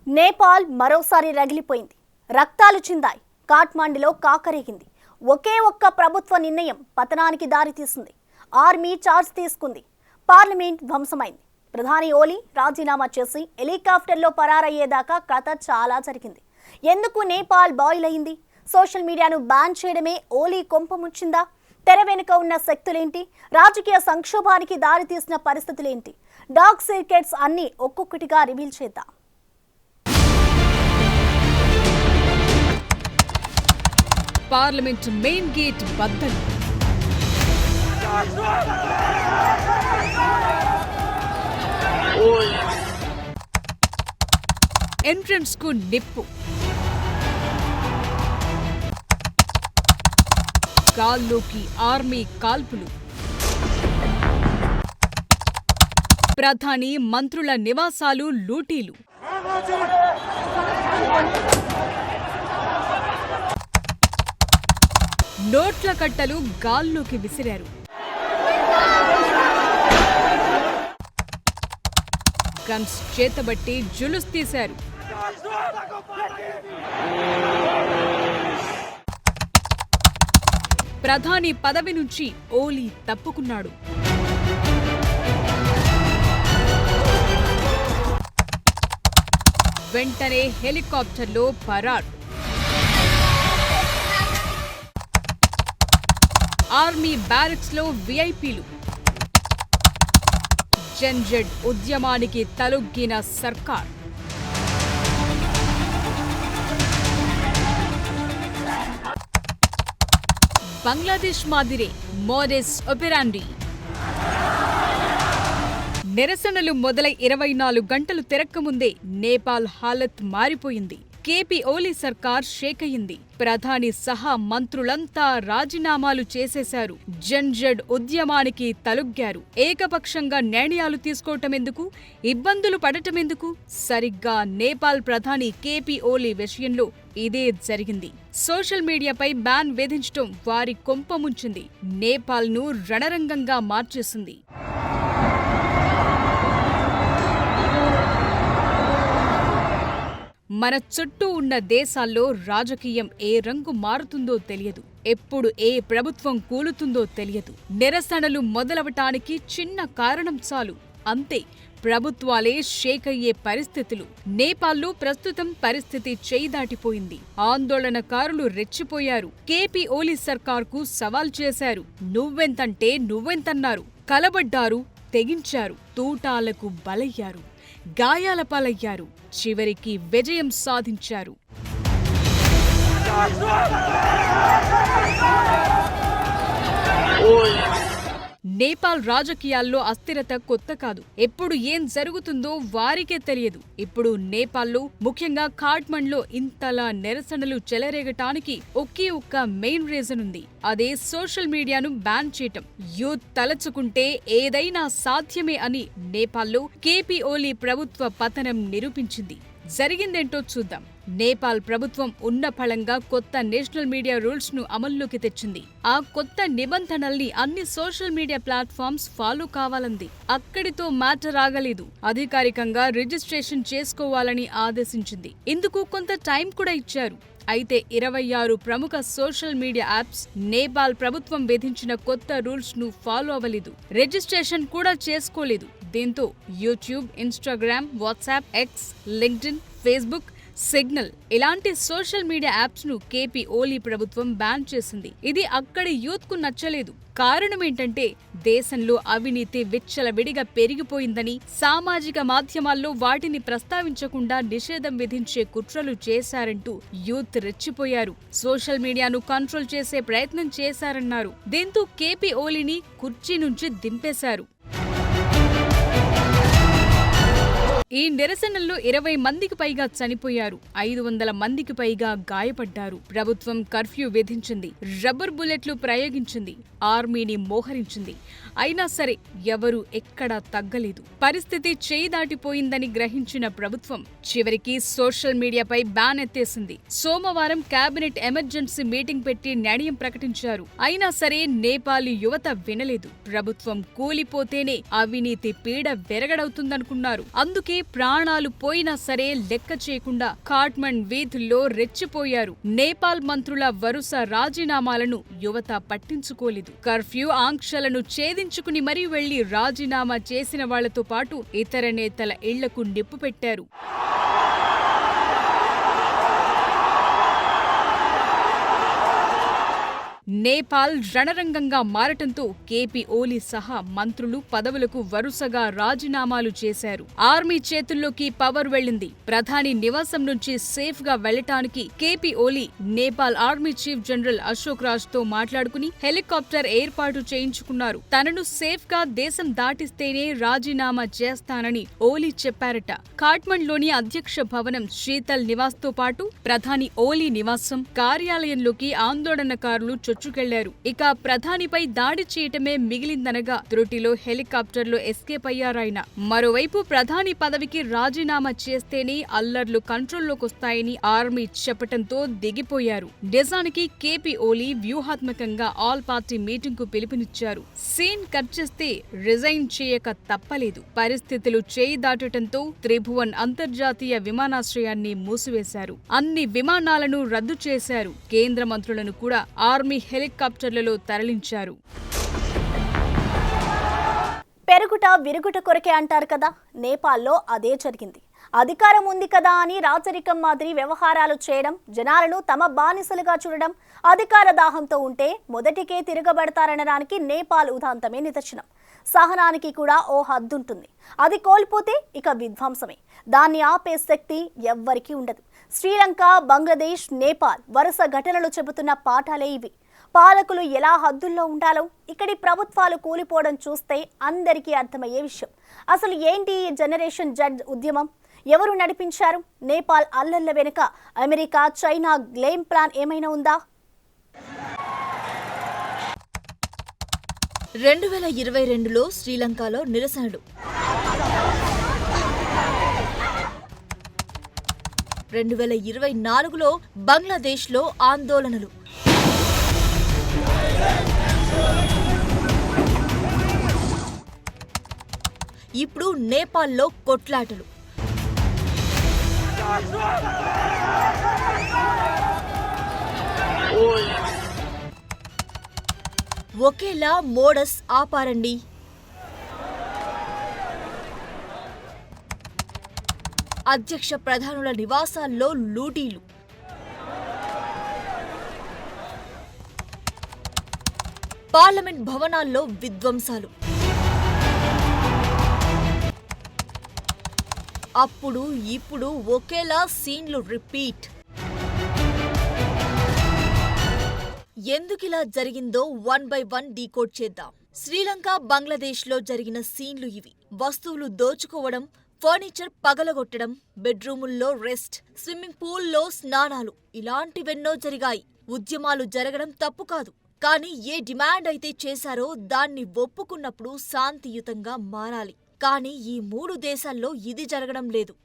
నేపాల్ మరోసారి రగిలిపోయింది. రక్తాలు చిందాయి. కాఠ్మండులో కాకరేగింది. ఒకే ఒక్క ప్రభుత్వ నిర్ణయం పతనానికి దారితీసింది. ఆర్మీ చార్జ్ తీసుకుంది. పార్లమెంట్ ధ్వంసమైంది. ప్రధాని ఓలీ రాజీనామా చేసి హెలికాప్టర్లో పరారయ్యేదాకా కథ చాలా జరిగింది. ఎందుకు నేపాల్ బాయిల్ అయింది? సోషల్ మీడియాను బ్యాన్ చేయడమే ఓలీ కొంప ముంచిందా? తెర వెనుక ఉన్న శక్తులేంటి? రాజకీయ సంక్షోభానికి దారితీసిన పరిస్థితులేంటి? డార్క్ సీక్రెట్స్ అన్ని ఒక్కొక్కటిగా రివీల్ చేద్దాం. పార్లమెంట్ మెయిన్ గేట్ బద్దలు. ఎంట్రన్స్ కు నిప్పు. గాల్లోకి ఆర్మీ కాల్పులు. ప్రధాని మంత్రుల నివాసాలు లూటీలు. నోట్ల కట్టలు గాల్లోకి విసిరారు. గన్స్ చేతబట్టి జులుస్ తీశారు. ప్రధాని పదవి నుంచి ఓలీ తప్పుకున్నాడు. వెంటనే హెలికాప్టర్లో పరార్. ఆర్మీ బ్యారక్స్ లో విఐపీలు. జన్జెడ్ ఉద్యమానికి తలొగ్గిన సర్కార్. బంగ్లాదేశ్ మాదిరే మోడస్ ఆపరెండి. నిరసనలు మొదలై 24 గంటలు తిరక్కముందే నేపాల్ హాలత్ మారిపోయింది. కేపీ ఓలీ సర్కార్ షేక్ అయింది. ప్రధాని సహా మంత్రులంతా రాజీనామాలు చేసేశారు. జన్జెడ్ ఉద్యమానికి తలొగ్గారు. ఏకపక్షంగా నిర్ణయాలు తీసుకోవటమెందుకు, ఇబ్బందులు పడటమెందుకు? సరిగ్గా నేపాల్ ప్రధాని కేపీ ఓలీ విషయంలో ఇదే జరిగింది. సోషల్ మీడియాపై బ్యాన్ విధించటం వారి కొంప ముంచింది. నేపాల్ను రణరంగంగా మార్చేసింది. మన చుట్టూ ఉన్న దేశాల్లో రాజకీయం ఏ రంగు మారుతుందో తెలియదు. ఎప్పుడు ఏ ప్రభుత్వం కూలుతుందో తెలియదు. నిరసనలు మొదలవటానికి చిన్న కారణం చాలు, అంతే ప్రభుత్వాలే షేక్ అయ్యే పరిస్థితులు. నేపాల్లో ప్రస్తుతం పరిస్థితి చేయి దాటిపోయింది. ఆందోళనకారులు రెచ్చిపోయారు. కేపీ ఓలీ సర్కార్కు సవాల్ చేశారు. నువ్వెంతంటే నువ్వెంతన్నారు. కలబడ్డారు, తెగించారు, తూటాలకు బలయ్యారు, గాయాల పాలయ్యారు, చివరికి విజయం సాధించారు. నేపాల్ రాజకీయాల్లో అస్థిరత కొత్త కాదు. ఎప్పుడు ఏం జరుగుతుందో వారికే తెలియదు. ఇప్పుడు నేపాల్లో, ముఖ్యంగా కాఠ్మండ్లో ఇంతలా నిరసనలు చెలరేగటానికి ఒకే ఒక్క మెయిన్ రీజన్ ఉంది. అదే సోషల్ మీడియాను బ్యాన్ చేయటం. యూత్ తలచుకుంటే ఏదైనా సాధ్యమే అని నేపాల్లో కేపీ ఓలీ ప్రభుత్వ పతనం నిరూపించింది. జరిగిందేంటో చూద్దాం. నేపాల్ ప్రభుత్వం ఉన్న ఫలంగా కొత్త నేషనల్ మీడియా రూల్స్ ను అమల్లోకి తెచ్చింది. ఆ కొత్త నిబంధనల్ని అన్ని సోషల్ మీడియా ప్లాట్ఫామ్స్ ఫాలో కావాలంది. అక్కడితో మ్యాటర్ ఆగలేదు. అధికారికంగా రిజిస్ట్రేషన్ చేసుకోవాలని ఆదేశించింది. ఇందుకు కొంత టైం కూడా ఇచ్చారు. అయితే 26 ప్రముఖ సోషల్ మీడియా యాప్స్ నేపాల్ ప్రభుత్వం విధించిన కొత్త రూల్స్ ను ఫాలో అవ్వలేదు. రిజిస్ట్రేషన్ కూడా చేసుకోలేదు. దీంతో YouTube, Instagram, WhatsApp, X, LinkedIn, Facebook, signal ఇలాంటి సోషల్ మీడియా యాప్స్ ను కేపీ ఓలీ ప్రభుత్వం బ్యాన్ చేసింది. ఇది అక్కడి యూత్ కు నచ్చలేదు. కారణమేంటంటే దేశంలో అవినీతి విచ్చలవిడిగా పెరిగిపోయిందని, సామాజిక మాధ్యమాల్లో వాటిని ప్రస్తావించకుండా నిషేధం విధించే కుట్రలు చేశారంటూ యూత్ రెచ్చిపోయారు. సోషల్ మీడియాను కంట్రోల్ చేసే ప్రయత్నం చేశారన్నారు. దీంతో కేపీ ఓలీని కుర్చీ నుంచి దింపేశారు. ఈ నిరసనల్లో 20 మందికి పైగా చనిపోయారు. 500 మందికి పైగా గాయపడ్డారు. ప్రభుత్వం కర్ఫ్యూ విధించింది. రబ్బర్ బుల్లెట్లు ప్రయోగించింది. ఆర్మీని మోహరించింది. అయినా సరే ఎవరూ ఎక్కడా తగ్గలేదు. పరిస్థితి చేయి దాటిపోయిందని గ్రహించిన ప్రభుత్వం చివరికి సోషల్ మీడియాపై బ్యాన్ ఎత్తేసింది. సోమవారం కేబినెట్ ఎమర్జెన్సీ మీటింగ్ పెట్టి నిర్ణయం ప్రకటించారు. అయినా సరే నేపాలీ యువత వినలేదు. ప్రభుత్వం కూలిపోతేనే అవినీతి పీడ వెరగడవుతుందనుకున్నారు. అందుకే ప్రాణాలు పోయినా సరే లెక్క చేయకుండా ఖాట్మండ్ వీధుల్లో రెచ్చిపోయారు. నేపాల్ మంత్రుల వరుస రాజీనామాలను యువత పట్టించుకోలేదు. కర్ఫ్యూ ఆంక్షలను ఛేదించుకుని మరీ వెళ్లి రాజీనామా చేసిన వాళ్లతో పాటు ఇతర నేతల ఇళ్లకు నిప్పు పెట్టారు. నేపాల్ రణరంగంగా మారటంతో కేపీ ఓలీ సహా మంత్రులు పదవులకు వరుసగా రాజీనామాలు చేశారు. ఆర్మీ చేతుల్లోకి పవర్ వెళ్లింది. ప్రధాని నివాసం నుంచి సేఫ్ గా వెళ్లటానికి K P Oli Nepal army chief general Ashok Raj తో మాట్లాడుకుని హెలికాప్టర్ ఏర్పాటు చేయించుకున్నారు. తనను సేఫ్ గా దేశం దాటిస్తేనే రాజీనామా చేస్తానని ఓలీ చెప్పారట. ఖాట్మండ్ లోని అధ్యక్ష భవనం శీతల్ నివాస్ తో పాటు ప్రధాని ఓలీ నివాసం కార్యాలయంలోకి ఆందోళనకారులు చొచ్చుకెళ్లారు. ఇక ప్రధానిపై దాడి చేయటమే మిగిలిందనగా త్రుటిలో హెలికాప్టర్లో ఎస్కేప్ అయ్యారాయన. మరోవైపు ప్రధాని పదవికి రాజీనామా చేస్తేనే అల్లర్లు కంట్రోల్లోకొస్తాయని ఆర్మీ చెప్పటంతో దిగిపోయారు. నిజానికి కేపీ ఓలీ వ్యూహాత్మకంగా ఆల్ పార్టీ మీటింగ్ కు పిలుపునిచ్చారు. సీన్ కట్ చేస్తే రిజైన్ చేయక తప్పలేదు. పరిస్థితులు చేయి దాటటంతో త్రిభువన్ అంతర్జాతీయ విమానాశ్రయాన్ని మూసివేశారు. అన్ని విమానాలను రద్దు చేశారు. కేంద్ర మంత్రులను కూడా ఆర్మీ హెలికాప్టర్లలో తరలించారు. పెరుగుట విరుగుట కొరకే అంటారు కదా, నేపాల్లో అదే జరిగింది. అధికారం ఉంది కదా అని రాజరికం మాదిరి వ్యవహారాలు చేయడం, జనాలను తమ బానిసలుగా చూడడం, అధికార దాహంతో ఉంటే మొదటికే తిరగబడతారనడానికి నేపాల్ ఉదాంతమే నిదర్శనం. సహనానికి కూడా ఓ హద్దుంటుంది. అది కోల్పోతే ఇక విధ్వంసమే. దాన్ని ఆపే శక్తి ఎవ్వరికీ ఉండదు. శ్రీలంక, బంగ్లాదేశ్, నేపాల్ వరుస ఘటనలు చెబుతున్న పాఠాలే ఇవి. పాలకులు ఎలా హద్దుల్లో ఉండాలో ఇక్కడి ప్రభుత్వాలు కూలిపోవడం చూస్తే అందరికీ అర్థమయ్యే విషయం. అసలు ఏంటి ఈ జనరేషన్ జడ్ ఉద్యమం? ఎవరు నడిపించారు? నేపాల్ అల్లర్ల వెనుక అమెరికా, చైనా గ్లేమ్ ప్లాన్ ఏమైనా ఉందా? 2022లో శ్రీలంకలో నిరసనలు, 2024లో బంగ్లాదేశ్లో ఆందోళనలు, ఇప్పుడు నేపాల్లో కొట్లాటలు. ఒకేలా మోడస్ ఆపారండి. అధ్యక్ష ప్రధానుల నివాసాల్లో లూటీలు, పార్లమెంట్ భవనాల్లో విధ్వంసాలు. అప్పుడు ఇప్పుడు ఒకేలా సీన్లు రిపీట్. ఎందుకిలా జరిగిందో 1 by 1 డీకోడ్ చేద్దాం. శ్రీలంక, బంగ్లాదేశ్లో జరిగిన సీన్లు ఇవి. వస్తువులు దోచుకోవడం, ఫర్నిచర్ పగలగొట్టడం, బెడ్రూముల్లో రెస్ట్, స్విమ్మింగ్ పూల్లో స్నానాలు, ఇలాంటివెన్నో జరిగాయి. ఉద్యమాలు జరగడం తప్పు కాదు. కానీ ఏ డిమాండ్ అయితే చేశారో దాన్ని ఒప్పుకున్నప్పుడు శాంతియుతంగా మారాలి. కానీ ఈ 3 దేశాల్లో ఇది జరగడం లేదు.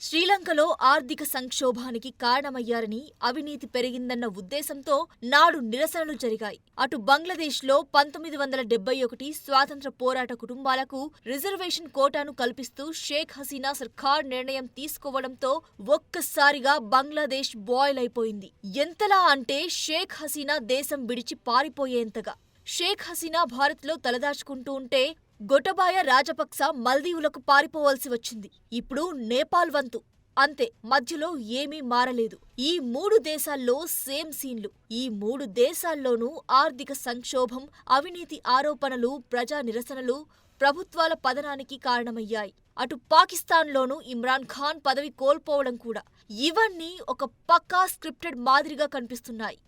శ్రీలంకలో ఆర్థిక సంక్షోభానికి కారణమయ్యారని, అవినీతి పెరిగిందన్న ఉద్దేశంతో నాడు నిరసనలు జరిగాయి. అటు బంగ్లాదేశ్లో 1971 స్వాతంత్ర పోరాట కుటుంబాలకు రిజర్వేషన్ కోటాను కల్పిస్తూ షేక్ హసీనా సర్కార్ నిర్ణయం తీసుకోవడంతో ఒక్కసారిగా బంగ్లాదేశ్ బాయిల్ అయిపోయింది. ఎంతలా అంటే షేక్ హసీనా దేశం విడిచి పారిపోయేంతగా. షేక్ హసీనా భారత్లో తలదాచుకుంటూ ఉంటే గొటబాయ రాజపక్స మల్దీవులకు పారిపోవలసి వచ్చింది. ఇప్పుడు నేపాల్ వంతు. అంతే, మధ్యలో ఏమీ మారలేదు. ఈ 3 దేశాల్లో సేమ్ సీన్లు. ఈ 3 దేశాల్లోనూ ఆర్థిక సంక్షోభం, అవినీతి ఆరోపణలు, ప్రజా నిరసనలు ప్రభుత్వాల పతనానికి కారణమయ్యాయి. అటు పాకిస్తాన్లోనూ ఇమ్రాన్ ఖాన్ పదవి కోల్పోవడం కూడా. ఇవన్నీ ఒక పక్కా స్క్రిప్టెడ్ మాదిరిగా కనిపిస్తున్నాయి.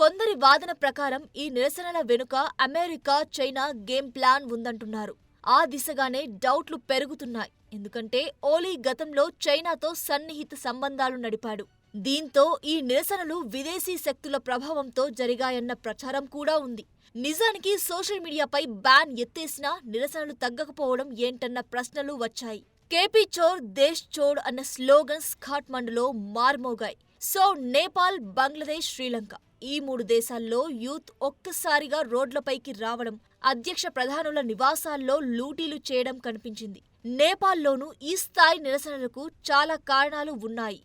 కొందరి వాదన ప్రకారం ఈ నిరసనల వెనుక అమెరికా, చైనా గేమ్ ప్లాన్ ఉందంటున్నారు. ఆ దిశగానే డౌట్లు పెరుగుతున్నాయి. ఎందుకంటే ఓలీ గతంలో చైనాతో సన్నిహిత సంబంధాలు నడిపాడు. దీంతో ఈ నిరసనలు విదేశీ శక్తుల ప్రభావంతో జరిగాయన్న ప్రచారం కూడా ఉంది. నిజానికి సోషల్ మీడియాపై బ్యాన్ ఎత్తేసినా నిరసనలు తగ్గకపోవడం ఏంటన్న ప్రశ్నలు వచ్చాయి. కేపీ చోర్ దేశ్ చోడ్ అన్న స్లోగన్స్ ఖాట్మండులో మార్మోగాయి. సో నేపాల్, బంగ్లాదేశ్, శ్రీలంక ఈ 3 దేశాల్లో యూత్ ఒక్కసారిగా రోడ్లపైకి రావడం, అధ్యక్ష ప్రధానుల నివాసాల్లో లూటీలు చేయడం కనిపించింది. నేపాల్లోనూ ఈ స్థాయి నిరసనలకు చాలా కారణాలు ఉన్నాయి.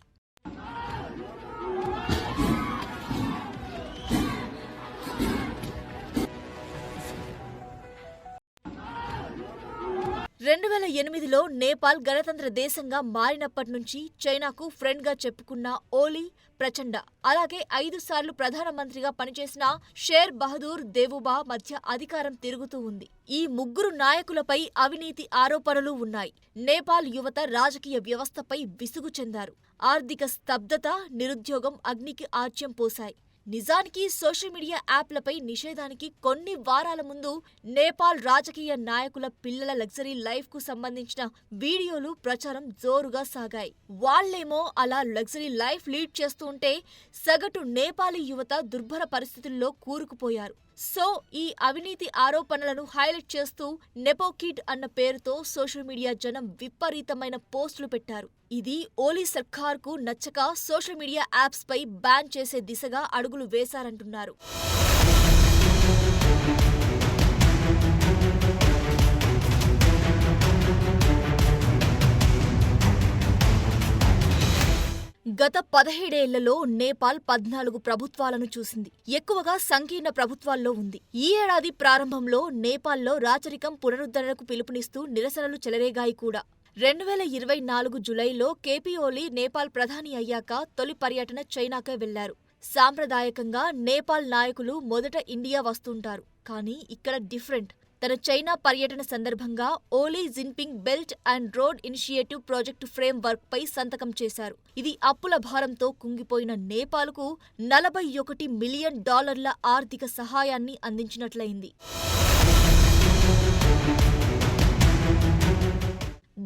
2008లో నేపాల్ గణతంత్ర దేశంగా మారినప్పటి నుంచి చైనాకు ఫ్రెండ్గా చెప్పుకున్న ఓలీ ప్రచండ, అలాగే 5 సార్లు ప్రధానమంత్రిగా పనిచేసిన షేర్ బహదూర్ దేవుబా మధ్య అధికారం తిరుగుతూ ఉంది. ఈ 3 నాయకులపై అవినీతి ఆరోపణలు ఉన్నాయి. నేపాల్ యువత రాజకీయ వ్యవస్థపై విసుగు చెందారు. ఆర్థిక స్తబ్దత, నిరుద్యోగం అగ్నికి ఆజ్యం పోశాయి. నిజానికి సోషల్ మీడియా యాప్లపై నిషేధానికి కొన్ని వారాల ముందు నేపాల్ రాజకీయ నాయకుల పిల్లల లగ్జరీ లైఫ్ కు సంబంధించిన వీడియోలు ప్రచారం జోరుగా సాగాయి. వాళ్లేమో అలా లగ్జరీ లైఫ్ లీడ్ చేస్తూ ఉంటే సగటు నేపాలీ యువత దుర్భర పరిస్థితుల్లో కూరుకుపోయారు. సో ఈ అవినీతి ఆరోపణలను హైలైట్ చేస్తూ నెపోకిడ్ అన్న పేరుతో సోషల్ మీడియా జనం విపరీతమైన పోస్టులు పెట్టారు. ఇది ఓలీ సర్కార్కు నచ్చక సోషల్ మీడియా యాప్స్ పై బ్యాన్ చేసే దిశగా అడుగులు వేశారంటున్నారు. గత 17 ఏళ్లలో నేపాల్ 14 ప్రభుత్వాలను చూసింది. ఎక్కువగా సంకీర్ణ ప్రభుత్వాల్లో ఉంది. ఈ ఏడాది ప్రారంభంలో నేపాల్లో రాచరికం పునరుద్ధరణకు పిలుపునిస్తూ నిరసనలు చెలరేగాయి కూడా. 2024 జులైలో కేపీ ఓలీ నేపాల్ ప్రధాని అయ్యాక తొలి పర్యటన చైనాకే వెళ్లారు. సాంప్రదాయకంగా నేపాల్ నాయకులు మొదట ఇండియా వస్తుంటారు. కానీ ఇక్కడ డిఫరెంట్. తన చైనా పర్యటన సందర్భంగా Oli Jinping belt and road initiative project frame work పై సంతకం చేశారు. ఇది అప్పుల భారంతో కుంగిపోయిన నేపాల్కు $41 మిలియన్ ఆర్థిక సహాయాన్ని అందించినట్లయింది.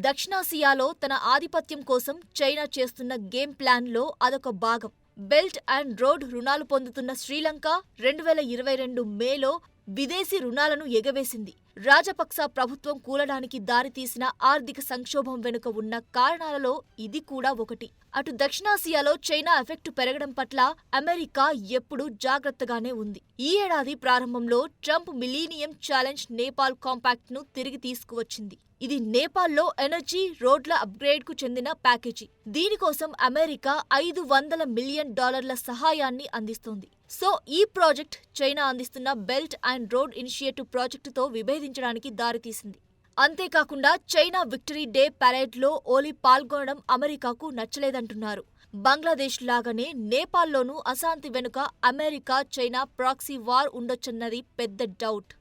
దక్షిణాసియాలో తన ఆధిపత్యం కోసం చైనా చేస్తున్న గేమ్ ప్లాన్లో అదొక భాగం. బెల్ట్ అండ్ రోడ్ రుణాలు పొందుతున్న శ్రీలంక 2022 మేలో విదేశీ రుణాలను ఎగవేసింది. రాజపక్స ప్రభుత్వం కూలడానికి దారితీసిన ఆర్థిక సంక్షోభం వెనుక ఉన్న కారణాలలో ఇది కూడా ఒకటి. అటు దక్షిణాసియాలో చైనా ఎఫెక్టు పెరగడం పట్ల అమెరికా ఎప్పుడూ జాగ్రత్తగానే ఉంది. ఈ ఏడాది ప్రారంభంలో Trump millennium challenge Nepal compact ను తిరిగి తీసుకువచ్చింది. ఇది నేపాల్లో ఎనర్జీ, రోడ్ల అప్గ్రేడ్ కు చెందిన ప్యాకేజీ. దీనికోసం అమెరికా $500 మిలియన్ సహాయాన్ని అందిస్తోంది. సో ఈ ప్రాజెక్ట్ చైనా అందిస్తున్న బెల్ట్ అండ్ రోడ్ ఇనిషియేటివ్ ప్రాజెక్టుతో విభేదించడానికి దారితీసింది. అంతేకాకుండా చైనా విక్టరీ డే పరేడ్లో ఓలీ పాల్గొనడం అమెరికాకు నచ్చలేదంటున్నారు. బంగ్లాదేశ్ లాగానే నేపాల్లోనూ అశాంతి వెనుక అమెరికా, చైనా ప్రాక్సీ వార్ ఉండొచ్చన్నది పెద్ద డౌట్.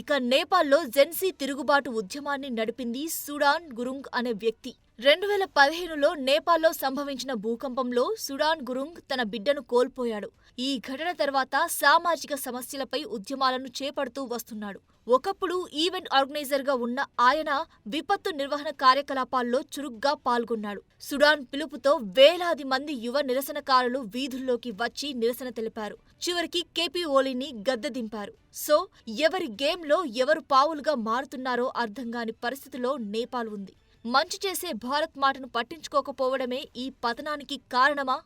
ఇక నేపాల్లో జెన్సీ తిరుగుబాటు ఉద్యమాన్ని నడిపింది సుడాన్ గురుంగ్ అనే వ్యక్తి. 2015లో నేపాల్లో సంభవించిన భూకంపంలో సుడాన్ గురుంగ్ తన బిడ్డను కోల్పోయాడు. ఈ ఘటన తర్వాత సామాజిక సమస్యలపై ఉద్యమాలను చేపడుతూ వస్తున్నాడు. ఒకప్పుడు ఈవెంట్ ఆర్గనైజర్గా ఉన్న ఆయన విపత్తు నిర్వహణ కార్యకలాపాల్లో చురుగ్గా పాల్గొన్నాడు. సుడాన్ పిలుపుతో వేలాది మంది యువ నిరసనకారులు వీధుల్లోకి వచ్చి నిరసన తెలిపారు. చివరికి కేపీ ఓలీని గద్దెదింపారు. సో ఎవరి గేమ్లో ఎవరు పావులుగా మారుతున్నారో అర్థంగాని పరిస్థితిలో నేపాల్ ఉంది. మంచి చేసే భారత్ మాటను పట్టించుకోకపోవడమే ఈ పతనానికి కారణమా?